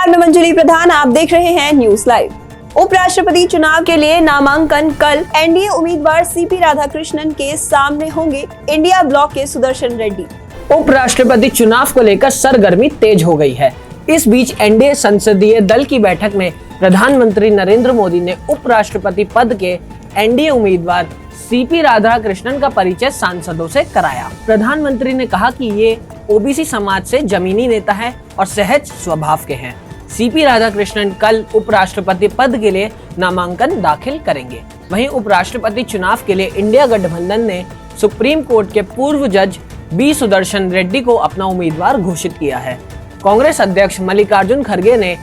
नमस्कार, मैं मंजरी प्रधान। आप देख रहे हैं न्यूज लाइव। उपराष्ट्रपति चुनाव के लिए नामांकन कल। एनडीए उम्मीदवार सीपी राधाकृष्णन के सामने होंगे इंडिया ब्लॉक के सुदर्शन रेड्डी। उपराष्ट्रपति चुनाव को लेकर सरगर्मी तेज हो गई है। इस बीच एनडीए संसदीय दल की बैठक में प्रधानमंत्री नरेंद्र मोदी ने उपराष्ट्रपति पद के एनडीए उम्मीदवार सीपी राधाकृष्णन का परिचय सांसदों से कराया। प्रधानमंत्री ने कहा कि ये ओबीसी समाज से जमीनी नेता है और सहज स्वभाव के हैं। सीपी राधाकृष्णन कल उपराष्ट्रपति पद के लिए नामांकन दाखिल करेंगे। वहीं उपराष्ट्रपति चुनाव के लिए इंडिया गठबंधन ने सुप्रीम कोर्ट के पूर्व जज बी सुदर्शन रेड्डी को अपना उम्मीदवार घोषित किया है। कांग्रेस अध्यक्ष मल्लिकार्जुन खड़गे ने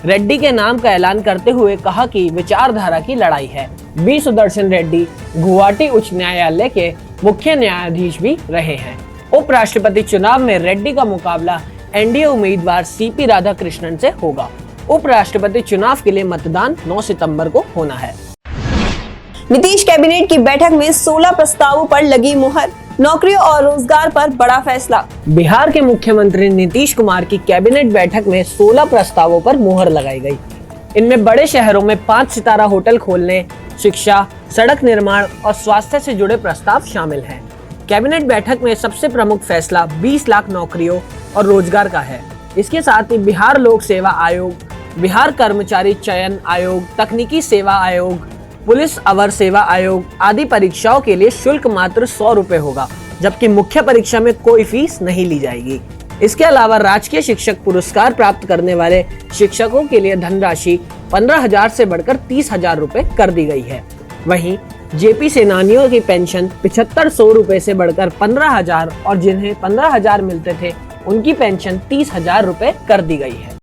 रेड्डी के नाम का ऐलान करते हुए कहा कि विचारधारा की लड़ाई है। बी सुदर्शन रेड्डी गुवाहाटी उच्च न्यायालय के मुख्य न्यायाधीश भी रहे हैं। उपराष्ट्रपति चुनाव में रेड्डी का मुकाबला एनडीए उम्मीदवार सीपी राधाकृष्णन से होगा। उपराष्ट्रपति चुनाव के लिए मतदान 9 सितंबर को होना है। नीतीश कैबिनेट की बैठक में 16 प्रस्तावों पर लगी मुहर। नौकरियों और रोजगार पर बड़ा फैसला। बिहार के मुख्यमंत्री नीतीश कुमार की कैबिनेट बैठक में 16 प्रस्तावों पर मुहर लगाई गई। इनमें बड़े शहरों में 5 सितारा होटल खोलने, शिक्षा, सड़क निर्माण और स्वास्थ्य से जुड़े प्रस्ताव शामिल हैं। कैबिनेट बैठक में सबसे प्रमुख फैसला 20 लाख नौकरियों और रोजगार का है। इसके साथ ही बिहार लोक सेवा आयोग, बिहार कर्मचारी चयन आयोग, तकनीकी सेवा आयोग, पुलिस अवर सेवा आयोग आदि परीक्षाओं के लिए शुल्क मात्र 100 रुपए होगा, जबकि मुख्य परीक्षा में कोई फीस नहीं ली जाएगी। इसके अलावा राजकीय शिक्षक पुरस्कार प्राप्त करने वाले शिक्षकों के लिए धनराशि 15,000 से बढ़कर 30,000 रुपए कर दी गई है। वहीं जेपी सेनानियों की पेंशन 7500 रुपए से बढ़कर 15,000 और जिन्हें 15,000 मिलते थे उनकी पेंशन 30,000 रुपए कर दी गई है।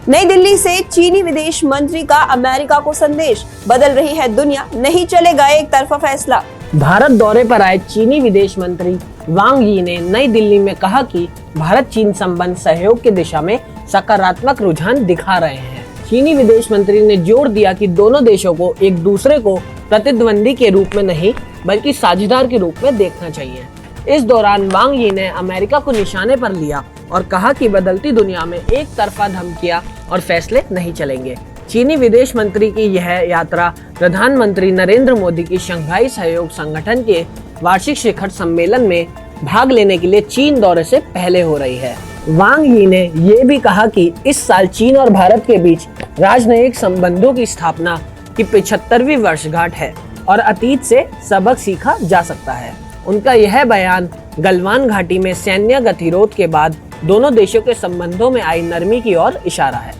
नई दिल्ली से चीनी विदेश मंत्री का अमेरिका को संदेश। बदल रही है दुनिया, नहीं चलेगा एक तरफा फैसला। भारत दौरे पर आए चीनी विदेश मंत्री वांग यी ने नई दिल्ली में कहा कि भारत चीन संबंध सहयोग की दिशा में सकारात्मक रुझान दिखा रहे हैं। चीनी विदेश मंत्री ने जोर दिया कि दोनों देशों को एक दूसरे को प्रतिद्वंदी के रूप में नहीं बल्कि साझेदार के रूप में देखना चाहिए। इस दौरान वांग यी ने अमेरिका को निशाने पर लिया और कहा कि बदलती दुनिया में एक तरफा धमकियां और फैसले नहीं चलेंगे। चीनी विदेश मंत्री की यह यात्रा प्रधानमंत्री नरेंद्र मोदी की शंघाई सहयोग संगठन के वार्षिक शिखर सम्मेलन में भाग लेने के लिए चीन दौरे से पहले हो रही है। वांग यी ने ये भी कहा कि इस साल चीन और भारत के बीच राजनयिक संबंधों की स्थापना की 75वीं वर्षगांठ है और अतीत से सबक सीखा जा सकता है। उनका यह बयान गलवान घाटी में सैन्य गतिरोध के बाद दोनों देशों के संबंधों में आई नरमी की ओर इशारा है।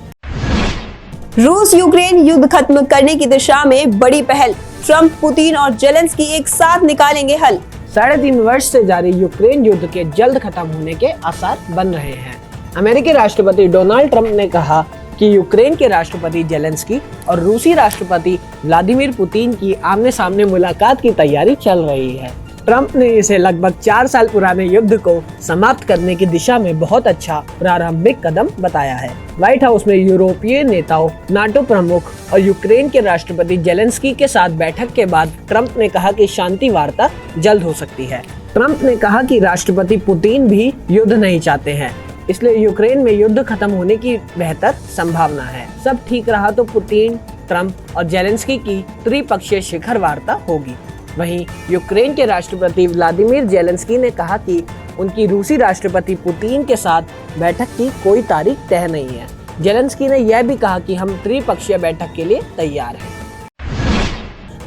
रूस यूक्रेन युद्ध खत्म करने की दिशा में बड़ी पहल। ट्रंप, पुतिन और जेलेंस्की एक साथ निकालेंगे हल। 3.5 वर्ष से जारी यूक्रेन युद्ध के जल्द खत्म होने के आसार बन रहे हैं। अमेरिकी राष्ट्रपति डोनाल्ड ट्रंप ने कहा कि यूक्रेन के राष्ट्रपति जेलेंस्की और रूसी राष्ट्रपति व्लादिमीर पुतिन की आमने सामने मुलाकात की तैयारी चल रही है। ट्रंप ने इसे लगभग 4 साल पुराने युद्ध को समाप्त करने की दिशा में बहुत अच्छा प्रारंभिक कदम बताया है। व्हाइट हाउस में यूरोपीय नेताओं, नाटो प्रमुख और यूक्रेन के राष्ट्रपति जेलेंस्की के साथ बैठक के बाद ट्रंप ने कहा कि शांति वार्ता जल्द हो सकती है। ट्रंप ने कहा कि राष्ट्रपति पुतिन भी युद्ध नहीं चाहते हैं, इसलिए यूक्रेन में युद्ध खत्म होने की बेहतर संभावना है। सब ठीक रहा तो पुतिन, ट्रंप और जेलेंस्की की त्रिपक्षीय शिखर वार्ता होगी। वहीं यूक्रेन के राष्ट्रपति व्लादिमीर जेलेंस्की ने कहा कि उनकी रूसी राष्ट्रपति पुतिन के साथ बैठक की कोई तारीख तय नहीं है। जेलेंस्की ने यह भी कहा कि हम त्रिपक्षीय बैठक के लिए तैयार हैं।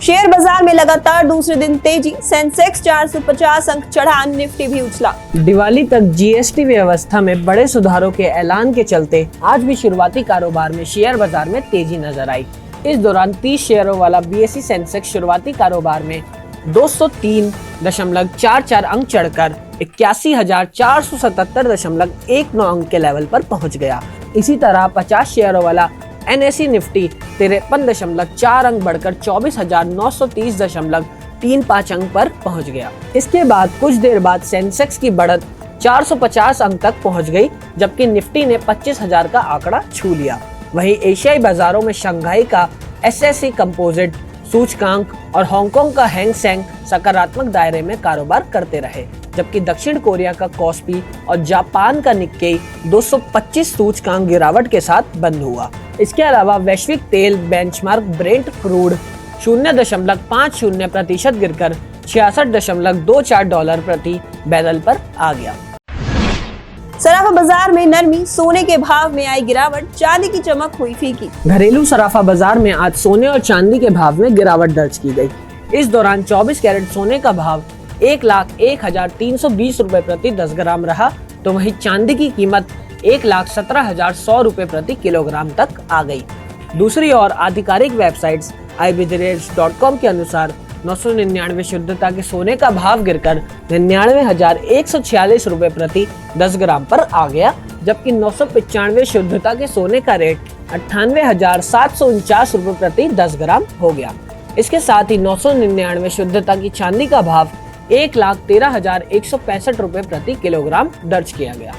शेयर बाजार में लगातार दूसरे दिन तेजी। सेंसेक्स 450 अंक चढ़ा, निफ्टी भी उछला। दिवाली तक जीएसटी व्यवस्था में बड़े सुधारों के ऐलान के चलते आज भी शुरुआती कारोबार में शेयर बाजार में तेजी नजर आई। इस दौरान 30 शेयरों वाला बीएसई सेंसेक्स शुरुआती कारोबार में 203.44 अंक चढ़कर 81,477.19 अंक के लेवल पर पहुंच गया। इसी तरह 50 शेयरों वाला एनएसई निफ्टी 53.4 अंक बढ़कर 24,930.35 अंक पर पहुंच गया। इसके बाद कुछ देर बाद सेंसेक्स की बढ़त 450 अंक तक पहुंच गई, जबकि निफ्टी ने 25,000 का आंकड़ा छू लिया। वहीं एशियाई बाजारों में शंघाई का एसएससी कंपोजिट सूचकांक और हांगकांग का हैंग सेंग सकारात्मक दायरे में कारोबार करते रहे, जबकि दक्षिण कोरिया का कॉस्पी और जापान का निक्केई 225 सूचकांक गिरावट के साथ बंद हुआ। इसके अलावा वैश्विक तेल बेंचमार्क ब्रेंट क्रूड 0.50% गिरकर $66.24 प्रति बैरल पर आ गया। सराफा बाजार में नरमी, सोने के भाव में आई गिरावट, चांदी की चमक हुई फीकी। घरेलू सराफा बाजार में आज सोने और चांदी के भाव में गिरावट दर्ज की गई। इस दौरान 24 कैरेट सोने का भाव 1,01,320 रुपए प्रति 10 ग्राम रहा, तो वहीं चांदी की कीमत 1,17,100 रुपए प्रति किलोग्राम तक आ गई। दूसरी ओर आधिकारिक वेबसाइट्स ibidrets.com के अनुसार 999 शुद्धता के सोने का भाव गिरकर 99,146 रुपए प्रति 10 ग्राम पर आ गया, जबकि 995 शुद्धता के सोने का रेट 98,749 रुपए प्रति 10 ग्राम हो गया। इसके साथ ही 999 शुद्धता की चांदी का भाव 1,13,165 रुपए प्रति किलोग्राम दर्ज किया गया।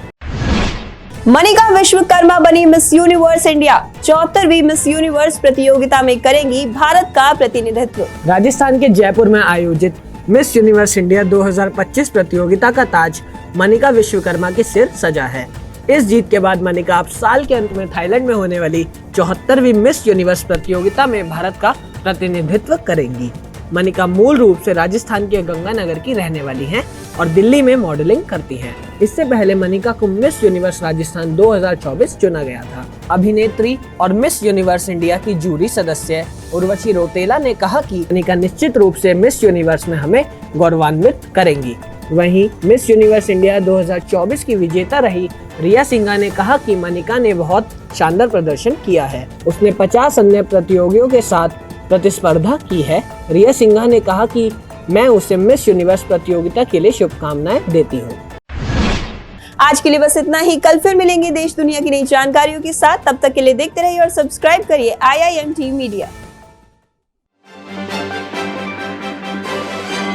मनिका विश्वकर्मा बनी मिस यूनिवर्स इंडिया। 74वीं मिस यूनिवर्स प्रतियोगिता में करेंगी भारत का प्रतिनिधित्व। राजस्थान के जयपुर में आयोजित मिस यूनिवर्स इंडिया 2025 प्रतियोगिता का ताज मनिका विश्वकर्मा के सिर सजा है। इस जीत के बाद मनिका अब साल के अंत में थाईलैंड में होने वाली 74वीं मिस यूनिवर्स प्रतियोगिता में भारत का प्रतिनिधित्व करेंगी। मनिका मूल रूप से राजस्थान के गंगानगर की रहने वाली हैं और दिल्ली में मॉडलिंग करती हैं। इससे पहले मनिका को मिस यूनिवर्स राजस्थान 2024 चुना गया था। अभिनेत्री और मिस यूनिवर्स इंडिया की जूरी सदस्य उर्वशी रौतेला ने कहा कि मनिका निश्चित रूप से मिस यूनिवर्स में हमें गौरवान्वित करेंगी। वहीं मिस यूनिवर्स इंडिया 2024 की विजेता रही रिया सिंघा ने कहा कि मनिका ने बहुत शानदार प्रदर्शन किया है। उसने 50 अन्य प्रतियोगियों के साथ प्रतिस्पर्धा की है। रिया सिंघा ने कहा कि मैं उसे मिस यूनिवर्स प्रतियोगिता के लिए शुभकामनाएं देती हूँ। आज के लिए बस इतना ही। कल फिर मिलेंगे देश दुनिया की नई जानकारियों के साथ। तब तक के लिए देखते रहिए और सब्सक्राइब करिए IIMT मीडिया।